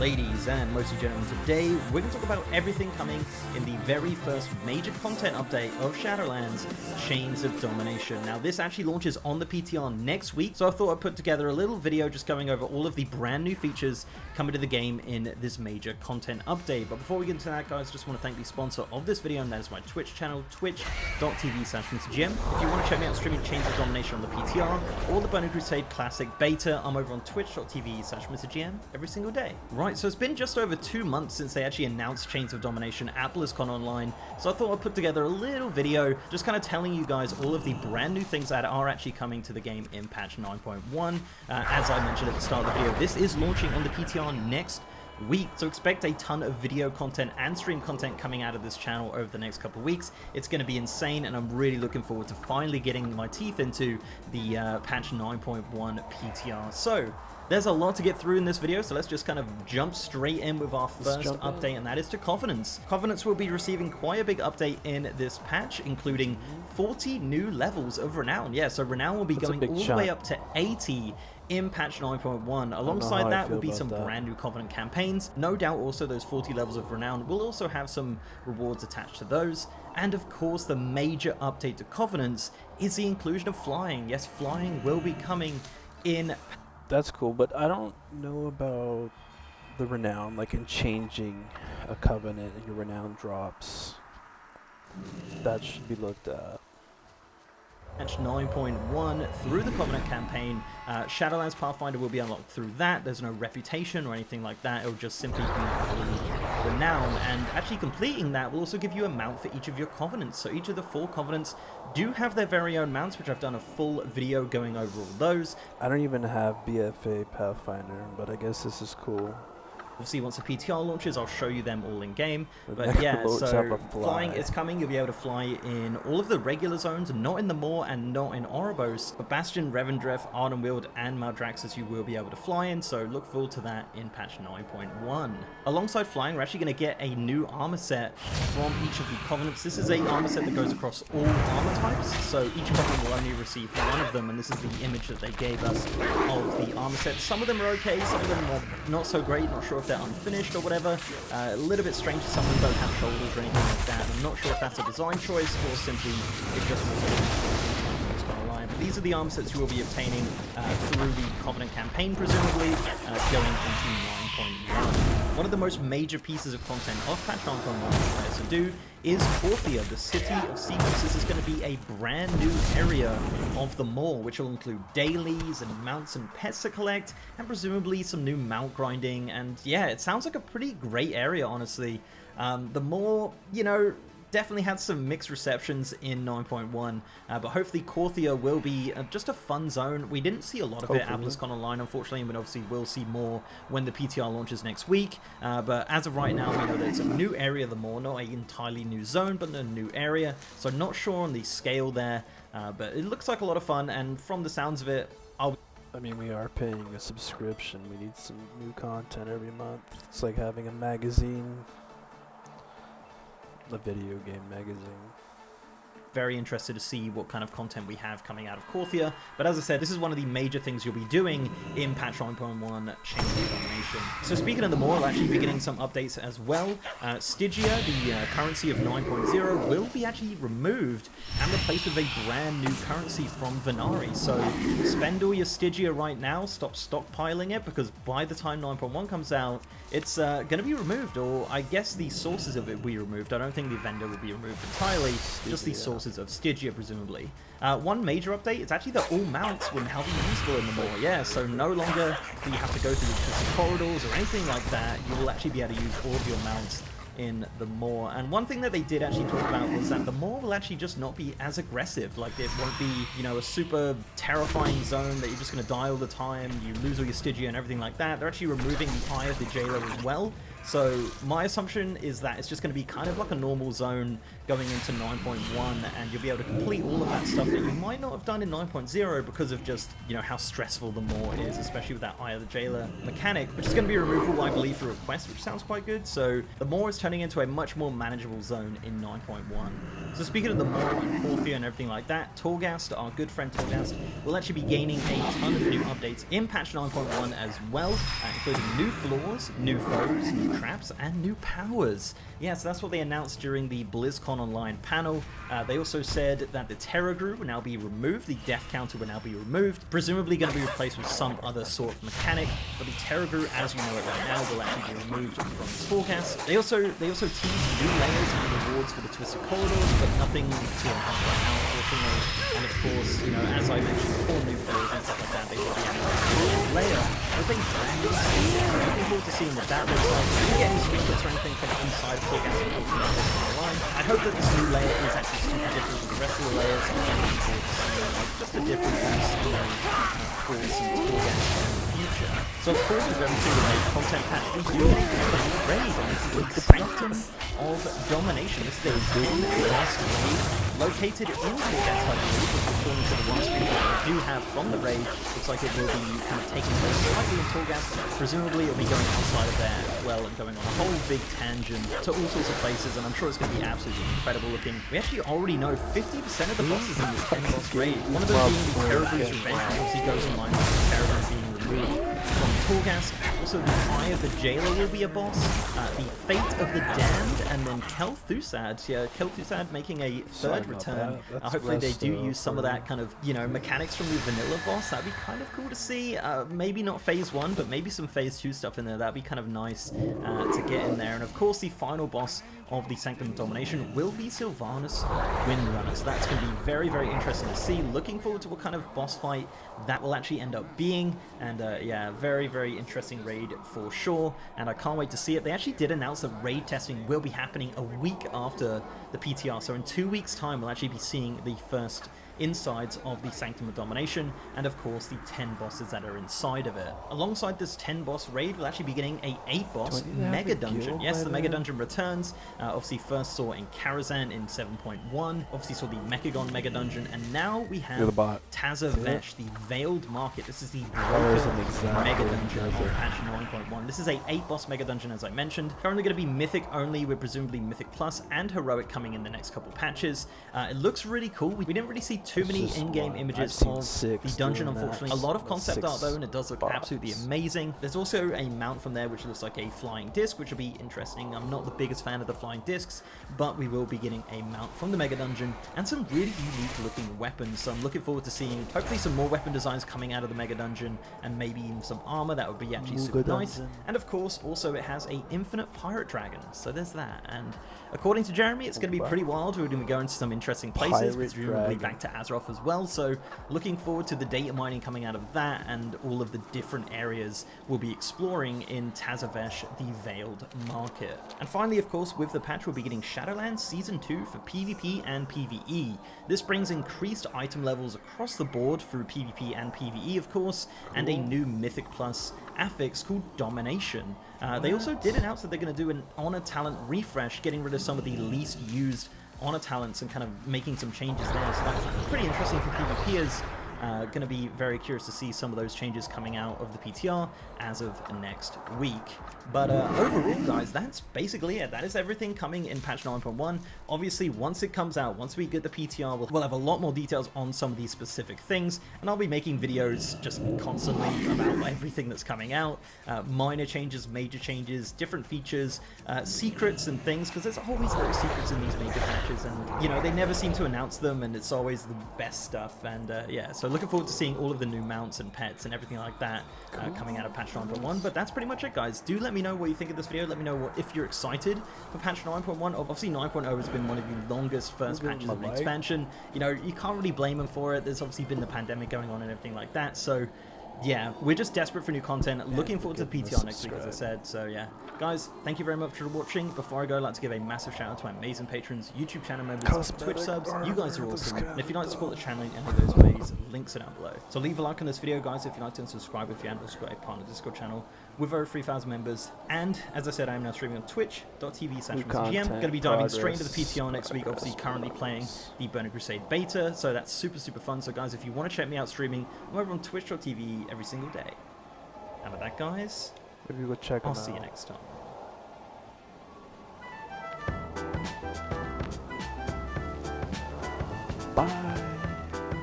Ladies and mostly gentlemen, today we're going to talk about everything coming in the very first major content update of Shadowlands, Chains of Domination. Now this actually launches on the PTR next week, so I thought I'd put together a little video just going over all of the brand new features coming to the game in this major content update. But before we get into that, guys, just want to thank the sponsor of this video, and that is my Twitch channel, twitch.tv/MrGem. If you want to check me out streaming Chains of Domination on the PTR or the Burning Crusade Classic Beta, I'm over on twitch.tv/MrGem every single day. Right, so it's been just over 2 months since they actually announced Chains of Domination at BlizzCon Online, so I thought I'd put together a little video just kind of telling you guys all of the brand new things that are actually coming to the game in patch 9.1. As I mentioned at the start of the video, this is launching on the PTR next week, so expect a ton of video content and stream content coming out of this channel over the next couple of weeks. It's going to be insane, and I'm really looking forward to finally getting my teeth into the patch 9.1 PTR. So there's a lot to get through in this video, so let's just kind of jump straight in with our first update, and that is to Covenants. Covenants will be receiving quite a big update in this patch, including 40 new levels of Renown. Yeah, so Renown will be going all the way up to 80 in patch 9.1. Alongside that will be some brand new Covenant campaigns. No doubt also those 40 levels of Renown will also have some rewards attached to those. And of course, the major update to Covenants is the inclusion of flying. Yes, flying will be coming in. That's cool, but I don't know about the Renown, like in changing a Covenant and your Renown drops. That should be looked at. Patch 9.1 through the Covenant campaign. Shadowlands Pathfinder will be unlocked through that. There's no reputation or anything like that. It'll just simply be through Renown, and actually completing that will also give you a mount for each of your Covenants. So each of the 4 Covenants do have their very own mounts, which I've done a full video going over all those. I don't even have BFA Pathfinder, but I guess this is cool. Obviously, once the PTR launches, I'll show you them all in game. But yeah, so flying is coming. You'll be able to fly in all of the regular zones, not in the Maw and not in Oribos. But Bastion, Revendreth, Ardenweald, and Maldraxxus you will be able to fly in, so look forward to that in patch 9.1. Alongside flying, we're actually going to get a new armor set from each of the Covenants. This is a armor set that goes across all armor types, so each Covenant will only receive one of them, and this is the image that they gave us of the armor set. Some of them are okay, some of them are not so great, not sure if they're unfinished or whatever. A little bit strange, some of them don't have shoulders or anything like that. I'm not sure if that's a design choice or simply it just was online. But these are the armor sets you will be obtaining through the Covenant campaign, presumably, going into 9.1. One of the most major pieces of content of patch 9.1 to do is Korthia, the City of Secrets. This is going to be a brand new area of the Maw, which will include dailies and mounts and pets to collect, and presumably some new mount grinding. And yeah, it sounds like a pretty great area, honestly. The Maw, you know, definitely had some mixed receptions in 9.1, but hopefully Korthia will be just a fun zone. We didn't see a lot of it at BlizzCon Online, unfortunately, but obviously we'll see more when the PTR launches next week. But as of right now, we know that it's a new area of the Maw, not an entirely new zone, but a new area. So I'm not sure on the scale there, but it looks like a lot of fun, and from the sounds of it, I mean, we are paying a subscription. We need some new content every month. It's like having a magazine. A video game magazine. Very interested to see what kind of content we have coming out of Korthia. But as I said, this is one of the major things you'll be doing in patch 9.1 Chains of Domination. So speaking of the Maw, we'll actually be getting some updates as well. Stygia, the currency of 9.0, will be actually removed and replaced with a brand new currency from Venari. So spend all your Stygia right now, stop stockpiling it, because by the time 9.1 comes out, it's going to be removed, or I guess the sources of it will be removed. I don't think the vendor will be removed entirely, just the sources of Stygia, presumably. One major update is actually that all mounts will now be usable in the Maw. Yeah, so no longer do you have to go through the corridors or anything like that. You will actually be able to use all of your mounts in the Maw. And one thing that they did actually talk about was that the Maw will actually just not be as aggressive. Like, it won't be, you know, a super terrifying zone that you're just going to die all the time, you lose all your Stygia and everything like that. They're actually removing the Eye of the Jailer as well. So my assumption is that it's just going to be kind of like a normal zone going into 9.1, and you'll be able to complete all of that stuff that you might not have done in 9.0 because of just, you know, how stressful the Maw is, especially with that Eye of the Jailer mechanic, which is going to be removable, I believe, through a quest, which sounds quite good. So the Maw is turning turning into a much more manageable zone in 9.1. So speaking of the Maul and Porthia and everything like that, Torghast, our good friend Torghast, will actually be gaining a ton of new updates in patch 9.1 as well, including new floors, new foes, new traps, and new powers. Yeah, so that's what they announced during the BlizzCon Online panel. They also said that the Terror Grew will now be removed, the Death Counter will now be removed, presumably going to be replaced with some other sort of mechanic, but the Terror Grew, as we know it right now, will actually be removed from this forecast. They also teased new layers and rewards for the Twisted Corridors, but nothing to announce right now, unfortunately. And of course, you know, as I mentioned before, new floors and stuff like that, they will be adding a layer. I think looking forward to seeing what that looks like. If you get any secrets or anything from inside of Torghast online, I hope that this new layer is actually super different from the rest of the layers. I'm looking forward to seeing like just a different for some Torghast in the future. So of course, with every single major content patch, we do get a raid, and this is the Sanctum of Domination. This is a 10-boss raid located in Torghast, I believe, which according to the one screenshot we do have from the raid, looks like it will be kind of taking place slightly in Torghast. Presumably it'll be going outside of there as well and going on a whole big tangent to all sorts of places, and I'm sure it's going to be absolutely incredible looking. We actually already know 50% of the bosses in this 10-boss raid. One of those being the Terror Grew's Revenge, which obviously goes in line with the Terror Grew being removed from Torghast. Also, the Eye of the Jailer will be a boss, the Fate of the Damned, and then Kel'Thuzad. Yeah, Kel'Thuzad making a third return. Hopefully they do use some of that kind of, you know, mechanics from the vanilla boss. That'd be kind of cool to see. Maybe not phase 1, but maybe some phase 2 stuff in there. That'd be kind of nice to get in there. And of course, the final boss of the Sanctum of Domination will be Sylvanas Windrunner. So that's going to be very, very interesting to see. Looking forward to what kind of boss fight that will actually end up being. And yeah, very, very interesting raid for sure. And I can't wait to see it. They actually did announce that raid testing will be happening a week after the PTR. So in 2 weeks' time, we'll actually be seeing the first insides of the Sanctum of Domination, and of course the 10 bosses that are inside of it. Alongside this 10 boss raid, we'll actually be getting a 8 boss mega dungeon. Yes, the mega dungeon returns. Obviously first saw in Karazhan in 7.1, obviously saw the Mechagon mega dungeon, and now we have Tazavesh, the Veiled Market. This is the mega dungeon of patch 9.1. This is a 8 boss mega dungeon, as I mentioned. Currently going to be Mythic only, with presumably Mythic Plus and Heroic coming in the next couple patches. It looks really cool. We didn't really see too many in-game images of the dungeon, unfortunately. A lot of concept art though, and it does look absolutely amazing. There's also a mount from there which looks like a flying disc, which will be interesting. I'm not the biggest fan of the flying discs, but we will be getting a mount from the mega dungeon and some really unique looking weapons. So I'm looking forward to seeing hopefully some more weapon designs coming out of the mega dungeon, and maybe even some armor. That would be actually super nice. And of course, also it has a infinite pirate dragon, so there's that. And according to Jeremy, it's going to be pretty wild. We're going to be going to some interesting places, presumably back to Azeroth as well. So looking forward to the data mining coming out of that, and all of the different areas we'll be exploring in Tazavesh, the Veiled Market. And finally, of course, with the patch, we'll be getting Shadowlands Season 2 for PvP and PvE. This brings increased item levels across the board through PvP and PvE, of course, and a new Mythic Plus affix called Domination. They also did announce that they're going to do an honor talent refresh, getting rid of some of the least used honor talents and kind of making some changes there. So that's pretty interesting for PvPers. Going to be very curious to see some of those changes coming out of the PTR as of next week. But overall, guys, that's basically it. That is everything coming in patch 9.1. Obviously, once it comes out, once we get the PTR, we'll have a lot more details on some of these specific things, and I'll be making videos just constantly about everything that's coming out. Minor changes, major changes, different features, secrets and things, because there's always little secrets in these major patches, and you know, they never seem to announce them, and it's always the best stuff. And yeah, so looking forward to seeing all of the new mounts and pets and everything like that coming out of patch 9.1. But that's pretty much it, guys. Do let me know what you think of this video. Let me know if you're excited for patch 9.1. Obviously 9.0 has been one of the longest first patches of an expansion. You know, you can't really blame them for it. There's obviously been the pandemic going on and everything like that, so yeah, we're just desperate for new content. Looking forward to the PTR next week, as I said. So yeah, guys, thank you very much for watching. Before I go, I'd like to give a massive shout out to my amazing patrons, YouTube channel members, Twitch subs. You guys are awesome. And if you'd like to support the channel in any of those ways, links are down below. So leave a like on this video, guys, if you'd like to, and subscribe if you haven't. Also got a partner Discord channel with over 3,000 members. And as I said, I am now streaming on twitch.tv/MrGM. Going to be diving straight into the PTR next week. Obviously, currently playing the Burning Crusade beta, so that's super, super fun. So guys, if you want to check me out streaming, I'm over on twitch.tv every single day. And with that, guys, maybe we'll check I'll see you next time.